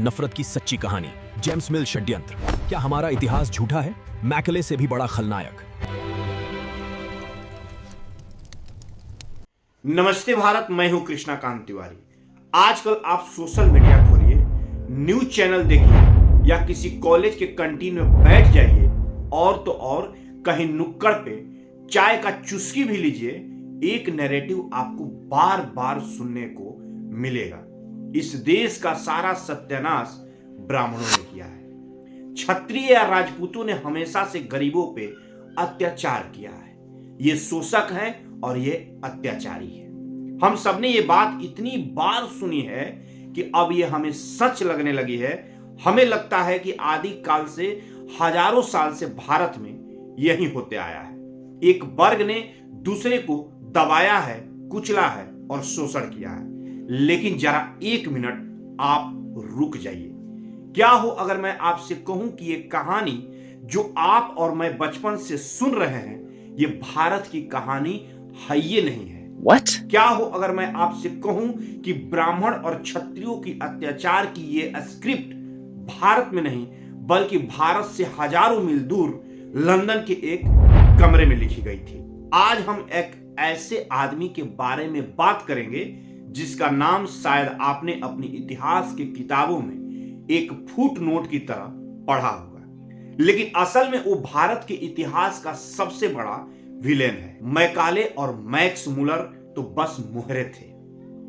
नफरत की सच्ची कहानी, जेम्स मिल षड्यंत्र। क्या हमारा इतिहास झूठा है? मैकले से भी बड़ा खलनायक। नमस्ते भारत, मैं हूं कृष्णाकांत तिवारी। आजकल आप सोशल मीडिया खोलिए, न्यूज चैनल देखिए या किसी कॉलेज के कैंटीन में बैठ जाइए और तो और कहीं नुक्कड़ पे चाय का चुस्की भी लीजिए, एक नैरेटिव आपको बार बार सुनने को मिलेगा। इस देश का सारा सत्यानाश ब्राह्मणों ने किया है। क्षत्रिय या राजपूतों ने हमेशा से गरीबों पे अत्याचार किया है। ये शोषक है और ये अत्याचारी है। हम सबने ये बात इतनी बार सुनी है कि अब ये हमें सच लगने लगी है। हमें लगता है कि आदि काल से हजारों साल से भारत में यही होते आया है। एक वर्ग ने दूसरे को दबाया है, कुचला है और शोषण किया है। लेकिन जरा एक मिनट आप रुक जाइए। क्या हो अगर मैं आपसे कहूं कि ये कहानी जो आप और मैं बचपन से सुन रहे हैं, ये भारत की कहानी है ये नहीं है। What? क्या हो अगर मैं आपसे कहूं कि ब्राह्मण और क्षत्रियों की अत्याचार की ये स्क्रिप्ट भारत में नहीं बल्कि भारत से हजारों मील दूर लंदन के एक कमरे में लिखी गई थी। आज हम एक ऐसे आदमी के बारे में बात करेंगे जिसका नाम शायद आपने अपनी इतिहास की किताबों में एक फुट नोट की तरह पढ़ा होगा, लेकिन असल में वो भारत के इतिहास का सबसे बड़ा विलेन है। मैकाले और मैक्स मुलर तो बस मुहरे थे,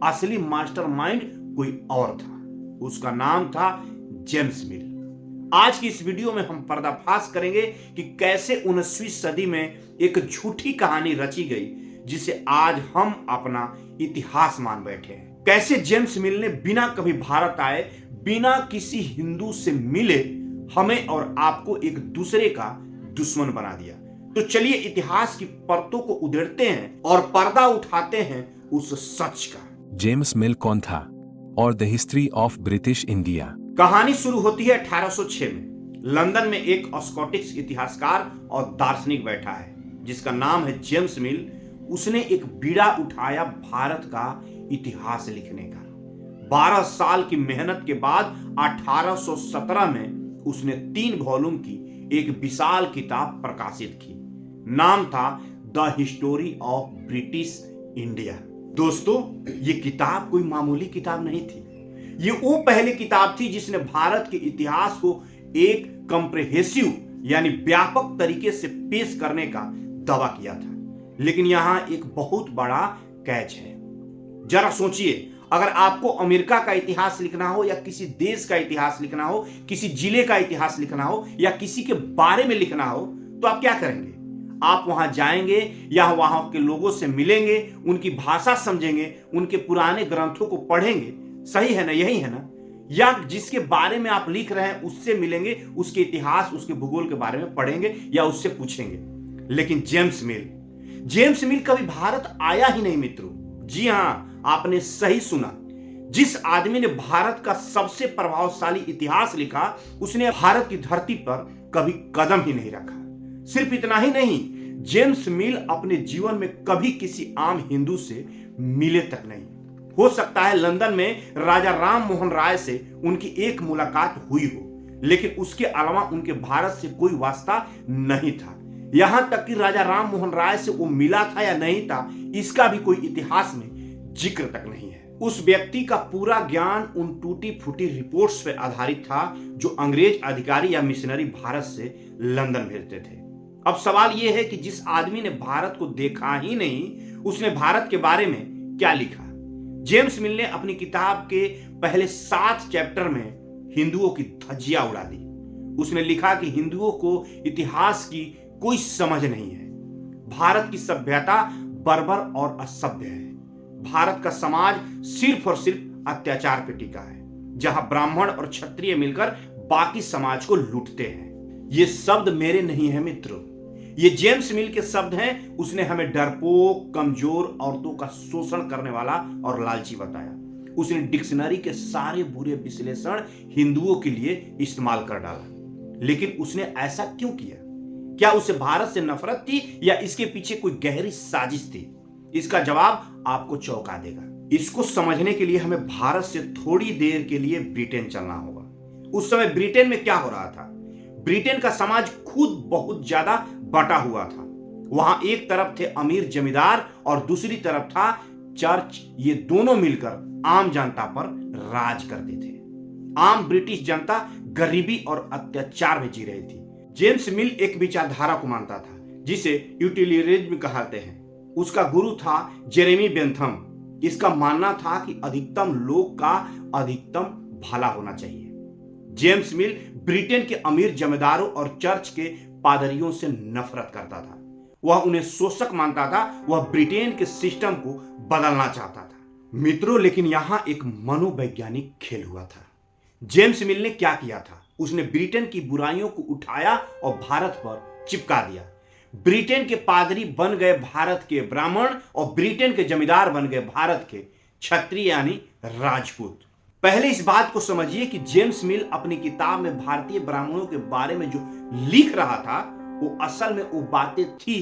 असली मास्टरमाइंड कोई और था। उसका नाम था जेम्स मिल। आज की इस वीडियो में हम पर्दाफाश करेंगे कि कैसे 19वीं सदी में एक झूठी कहानी रची गई जिसे आज हम अपना इतिहास मान बैठे हैं। कैसे जेम्स मिल ने बिना कभी भारत आए, बिना किसी हिंदू से मिले, हमें और आपको एक दूसरे का दुश्मन बना दिया। तो चलिए इतिहास की परतों को उधेड़ते हैं और पर्दा उठाते हैं उस सच का। जेम्स मिल कौन था और the history of British India. कहानी शुरू होती है 1806 में। लंदन में एक स्कॉटिश इतिहासकार और दार्शनिक बैठा है जिसका नाम है जेम्स मिल। उसने एक बीड़ा उठाया भारत का इतिहास लिखने का। 12 साल की मेहनत के बाद 1817 में उसने 3 वॉल्यूम की एक विशाल किताब प्रकाशित की। नाम था the history of British India. दोस्तों, ये किताब कोई मामूली किताब नहीं थी। ये वो पहली किताब थी जिसने भारत के इतिहास को एक कंप्रिहेंसिव यानी व्यापक तरीके से पेश करने का दावा किया था। लेकिन यहां एक बहुत बड़ा कैच है। जरा सोचिए, अगर आपको अमेरिका का इतिहास लिखना हो या किसी देश का इतिहास लिखना हो, किसी जिले का इतिहास लिखना हो या किसी के बारे में लिखना हो, तो आप क्या करेंगे? आप वहां जाएंगे या वहां के लोगों से मिलेंगे, उनकी भाषा समझेंगे, उनके पुराने ग्रंथों को पढ़ेंगे। सही है ना? यही है ना? या जिसके बारे में आप लिख रहे हैं उससे मिलेंगे, उसके इतिहास, उसके भूगोल के बारे में पढ़ेंगे या उससे पूछेंगे। लेकिन जेम्स मिल कभी भारत आया ही नहीं मित्रों। जी हां, आपने सही सुना। जिस आदमी ने भारत का सबसे प्रभावशाली इतिहास लिखा, उसने भारत की धरती पर कभी कदम ही नहीं रखा। सिर्फ इतना ही नहीं, जेम्स मिल अपने जीवन में कभी किसी आम हिंदू से मिले तक नहीं। हो सकता है लंदन में राजा राम मोहन राय से उनकी एक मुलाकात हुई हो, लेकिन उसके अलावा उनके भारत से कोई वास्ता नहीं था। यहां तक कि राजा राम मोहन राय से वो मिला था या नहीं था, इसका भी कोई इतिहास में जिक्र तक नहीं है। उस व्यक्ति का पूरा ज्ञान उन टूटी फूटी रिपोर्ट्स पर आधारित था जो अंग्रेज अधिकारी या मिशनरी भारत से लंदन भेजते थे। अब सवाल यह है कि जिस आदमी ने भारत को देखा ही नहीं, उसने भारत के बारे में क्या लिखा? जेम्स मिल ने अपनी किताब के पहले 7 चैप्टर में हिंदुओं की धज्जियां उड़ा दी। उसने लिखा कि हिंदुओं को इतिहास की कोई समझ नहीं है। भारत की सभ्यता बर्बर और असभ्य है। भारत का समाज सिर्फ और सिर्फ अत्याचार पे टिका है, जहां ब्राह्मण और क्षत्रिय मिलकर बाकी समाज को लूटते हैं। ये शब्द मेरे नहीं है मित्रों, ये जेम्स मिल के शब्द हैं। उसने हमें डरपोक, कमजोर औरतों का शोषण करने वाला और लालची बताया। उसने डिक्शनरी के सारे बुरे विश्लेषण हिंदुओं के लिए इस्तेमाल कर डाला। लेकिन उसने ऐसा क्यों किया? क्या उसे भारत से नफरत थी या इसके पीछे कोई गहरी साजिश थी? इसका जवाब आपको चौंका देगा। इसको समझने के लिए हमें भारत से थोड़ी देर के लिए ब्रिटेन चलना होगा। उस समय ब्रिटेन में क्या हो रहा था? ब्रिटेन का समाज खुद बहुत ज्यादा बटा हुआ था। वहां एक तरफ थे अमीर जमींदार और दूसरी तरफ था चर्च। ये दोनों मिलकर आम जनता पर राज करते थे। आम ब्रिटिश जनता गरीबी और अत्याचार में जी रही थी। जेम्स मिल एक विचारधारा को मानता था जिसे यूटिलियरिज्म कहते हैं। उसका गुरु था जेरेमी बेंथम। इसका मानना था कि अधिकतम लोग का अधिकतम भला होना चाहिए। जेम्स मिल ब्रिटेन के अमीर जमींदारों और चर्च के पादरियों से नफरत करता था। वह उन्हें शोषक मानता था। वह ब्रिटेन के सिस्टम को बदलना चाहता था। मित्रों, लेकिन यहां एक मनोवैज्ञानिक खेल हुआ था। जेम्स मिल ने क्या किया था? उसने ब्रिटेन की बुराइयों को उठाया और भारत पर चिपका दिया। ब्रिटेन के पादरी बन गए भारत के ब्राह्मण और ब्रिटेन के जमींदार बन गए भारत के क्षत्रिय यानी राजपूत। पहले इस बात को समझिए कि जेम्स मिल अपनी किताब में भारतीय ब्राह्मणों के बारे में जो लिख रहा था वो असल में वो बातें थी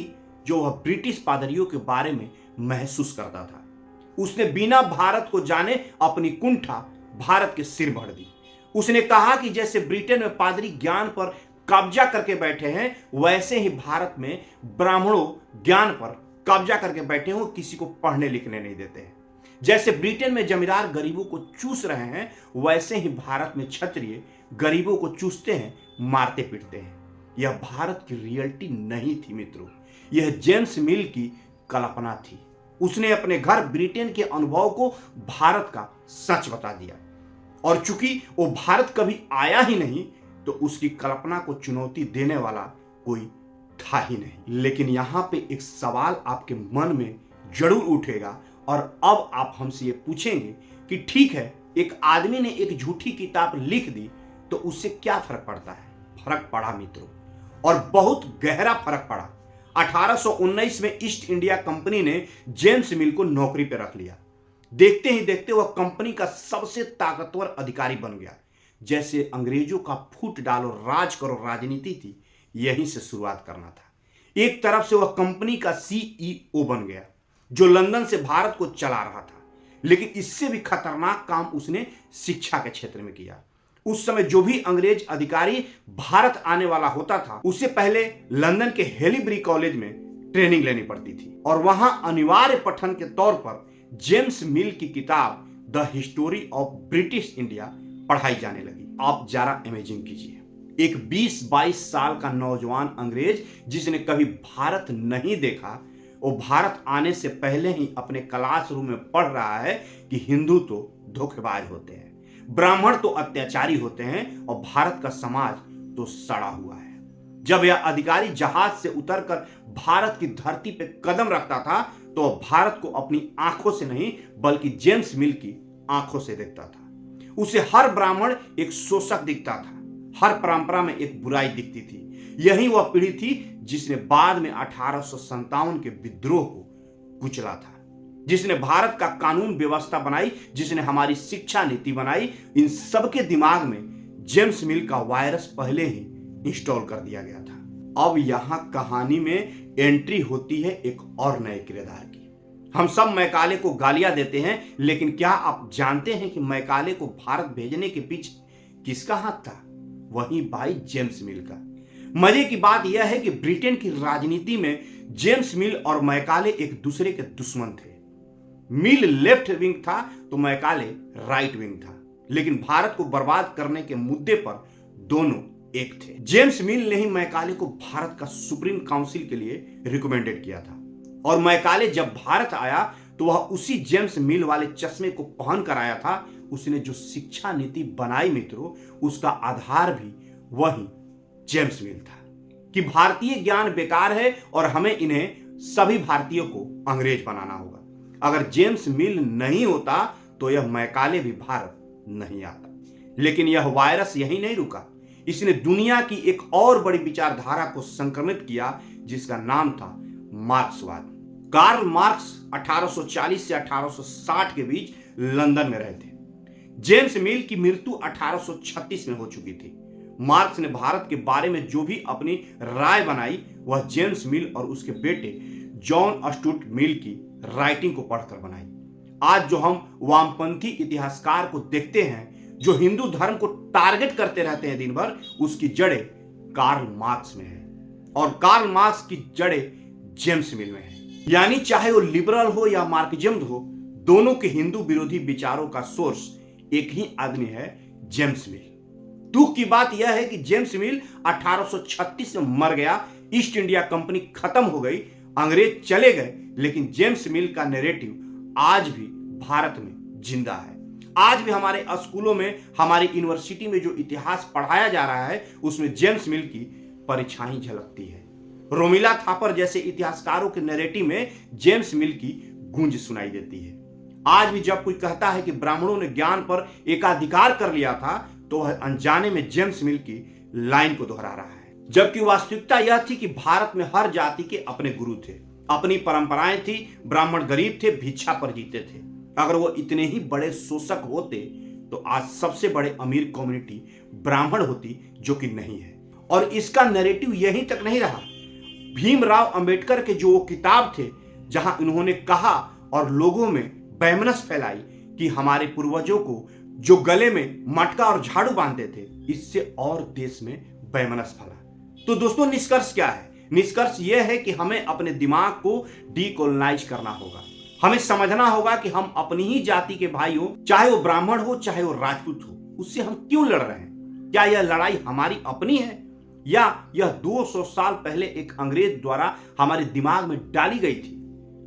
जो वह ब्रिटिश पादरियों के बारे में महसूस करता था। उसने बिना भारत को जाने अपनी कुंठा भारत के सिर भर दी। उसने कहा कि जैसे ब्रिटेन में पादरी ज्ञान पर कब्जा करके बैठे हैं वैसे ही भारत में ब्राह्मणों ज्ञान पर कब्जा करके बैठे हो, किसी को पढ़ने लिखने नहीं देते हैं। जैसे ब्रिटेन में जमींदार गरीबों को चूस रहे हैं वैसे ही भारत में क्षत्रिय गरीबों को चूसते हैं, मारते पीटते हैं। यह भारत की रियलिटी नहीं थी मित्रों, यह जेम्स मिल की कल्पना थी। उसने अपने घर ब्रिटेन के अनुभव को भारत का सच बता दिया और चूंकि वो भारत कभी आया ही नहीं तो उसकी कल्पना को चुनौती देने वाला कोई था ही नहीं। लेकिन यहां पे एक सवाल आपके मन में जरूर उठेगा और अब आप हमसे ये पूछेंगे कि ठीक है, एक आदमी ने एक झूठी किताब लिख दी तो उससे क्या फर्क पड़ता है? फर्क पड़ा मित्रों, और बहुत गहरा फर्क पड़ा। 1819 में ईस्ट इंडिया कंपनी ने जेम्स मिल को नौकरी पर रख लिया। देखते ही देखते वह कंपनी का सबसे ताकतवर अधिकारी बन गया। जैसे अंग्रेजों का फूट डालो राज करो राजनीति थी, यहीं से शुरुआत करना था। एक तरफ से वह कंपनी का सीईओ बन गया जो लंदन से भारत को चला रहा था। लेकिन इससे भी खतरनाक काम उसने शिक्षा के क्षेत्र में किया। उस समय जो भी अंग्रेज अधिकारी भारत आने वाला होता था उससे पहले लंदन के हेलीब्री कॉलेज में ट्रेनिंग लेनी पड़ती थी और वहां अनिवार्य पठन के तौर पर जेम्स मिल की किताब the history of British India पढ़ाई जाने लगी। आप जरा इमेजिन कीजिए, एक 20-22 साल का नौजवान अंग्रेज जिसने कभी भारत नहीं देखा, वो भारत आने से पहले ही अपने क्लासरूम में पढ़ रहा है कि हिंदू तो धोखेबाज होते हैं, ब्राह्मण तो अत्याचारी होते हैं और भारत का समाज तो सड़ा हुआ है। जब यह अधिकारी जहाज से उतरकर भारत की धरती पे कदम रखता था तो वह भारत को अपनी आंखों से नहीं बल्कि जेम्स मिल की आंखों से देखता था। उसे हर ब्राह्मण एक शोषक दिखता था, हर परंपरा में एक बुराई दिखती थी। यही वह पीढ़ी थी जिसने बाद में 1857 के विद्रोह को कुचला था, जिसने भारत का कानून व्यवस्था बनाई, जिसने हमारी शिक्षा नीति बनाई। इन सबके दिमाग में जेम्स मिल का वायरस पहले ही इंस्टॉल कर दिया गया था। अब यहां कहानी में एंट्री होती है एक और नए किरदार की। हम सब मैकाले को गालियां देते हैं, लेकिन क्या आप जानते हैं कि मैकाले को भारत भेजने के पीछे किसका हाथ था? वही भाई जेम्स मिल का। मजे की बात यह है कि ब्रिटेन की राजनीति में जेम्स मिल और मैकाले एक दूसरे के दुश्मन थे। मिल लेफ्ट विंग था तो मैकाले राइट विंग था, लेकिन भारत को बर्बाद करने के मुद्दे पर दोनों एक थे। जेम्स मिल ने ही मैकाले को भारत का सुप्रीम काउंसिल के लिए रिकमेंडेड किया था और मैकाले जब भारत आया तो वह उसी जेम्स मिल वाले चश्मे को पहन कर आया था। उसने जो शिक्षा नीति बनाई मित्रों, उसका आधार भी वही जेम्स मिल था कि भारतीय ज्ञान बेकार है और हमें इन्हें सभी भारतीयों को अंग्रेज बनाना होगा। अगर जेम्स मिल नहीं होता तो यह मैकाले भी भारत नहीं आता। लेकिन यह वायरस यही नहीं रुका, इसने दुनिया की एक और बड़ी विचारधारा को संक्रमित किया जिसका नाम था मार्क्सवाद। कार्ल मार्क्स 1840 से 1860 के बीच लंदन में रहे थे। जेम्स मिल की मृत्यु 1836 में हो चुकी थी। मार्क्स ने भारत के बारे में जो भी अपनी राय बनाई वह जेम्स मिल और उसके बेटे जॉन स्टुअर्ट मिल की राइटिंग को पढ़कर बनाई। आज जो हम वामपंथी इतिहासकार को देखते हैं जो हिंदू धर्म को टारगेट करते रहते हैं दिन भर, उसकी जड़ें कार्ल मार्क्स में है और कार्ल मार्क्स की जड़ें जेम्स मिल में है। यानी चाहे वो लिबरल हो या मार्क्सिज्म हो, दोनों के हिंदू विरोधी विचारों का सोर्स एक ही आदमी है, जेम्स मिल। दुख की बात यह है कि जेम्स मिल 1836 में मर गया, ईस्ट इंडिया कंपनी खत्म हो गई, अंग्रेज चले गए, लेकिन जेम्स मिल का नैरेटिव आज भी भारत में जिंदा है। आज भी हमारे स्कूलों में, हमारी यूनिवर्सिटी में जो इतिहास पढ़ाया जा रहा है, उसमें जेम्स मिल की परछाई झलकती है। रोमिला थापर जैसे इतिहासकारों के नैरेटिव में जेम्स मिल की गूंज सुनाई देती है। आज भी जब कोई कहता है कि ब्राह्मणों ने ज्ञान पर एकाधिकार कर लिया था, तो वह अनजाने में जेम्स मिल की लाइन को दोहरा रहा है, जबकि वास्तविकता यह थी कि भारत में हर जाति के अपने गुरु थे, अपनी परंपराएं थी, ब्राह्मण गरीब थे, भिक्षा पर जीते थे। अगर वो इतने ही बड़े शोषक होते तो आज सबसे बड़े अमीर कम्युनिटी ब्राह्मण होती, जो कि नहीं है। और इसका नैरेटिव यहीं तक नहीं रहा। भीमराव अंबेडकर के जो वो किताब थे, जहां उन्होंने कहा और लोगों में बैमनस फैलाई कि हमारे पूर्वजों को जो गले में मटका और झाड़ू बांधते थे, इससे और देश में बैमनस फैला। तो दोस्तों, निष्कर्ष क्या है? निष्कर्ष यह है कि हमें अपने दिमाग को डीकोलोनाइज करना होगा। हमें समझना होगा कि हम अपनी ही जाति के भाई हो, चाहे वो ब्राह्मण हो, चाहे वो राजपूत हो, उससे हम क्यों लड़ रहे हैं? क्या यह लड़ाई हमारी अपनी है या यह 200 साल पहले एक अंग्रेज द्वारा हमारे दिमाग में डाली गई थी?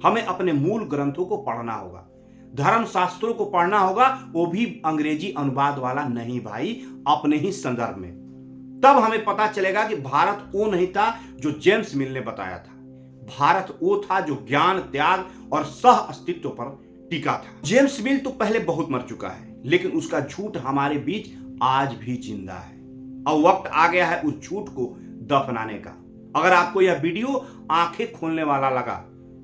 हमें अपने मूल ग्रंथों को पढ़ना होगा, धर्म शास्त्रों को पढ़ना होगा, वो भी अंग्रेजी अनुवाद वाला नहीं भाई, अपने ही संदर्भ में। तब हमें पता चलेगा कि भारत वो नहीं था जो जेम्स मिल ने बताया था। भारत वो था जो ज्ञान, त्याग और सह अस्तित्व पर टिका था। जेम्स मिल तो पहले बहुत मर चुका है, लेकिन उसका झूठ हमारे बीच आज भी जिंदा है। अब वक्त आ गया है उस झूठ को दफनाने का। अगर आपको यह वीडियो आंखें खोलने वाला लगा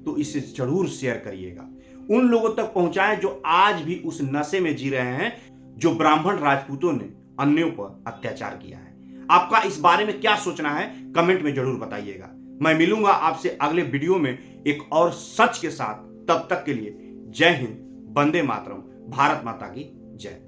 तो इसे जरूर शेयर करिएगा, उन लोगों तक पहुंचाएं जो आज भी उस नशे में जी रहे हैं जो ब्राह्मण राजपूतों ने अन्यों पर अत्याचार किया है। आपका इस बारे में क्या सोचना है, कमेंट में जरूर बताइएगा। मैं मिलूंगा आपसे अगले वीडियो में एक और सच के साथ। तब तक के लिए जय हिंद, वंदे मातरम, भारत माता की जय।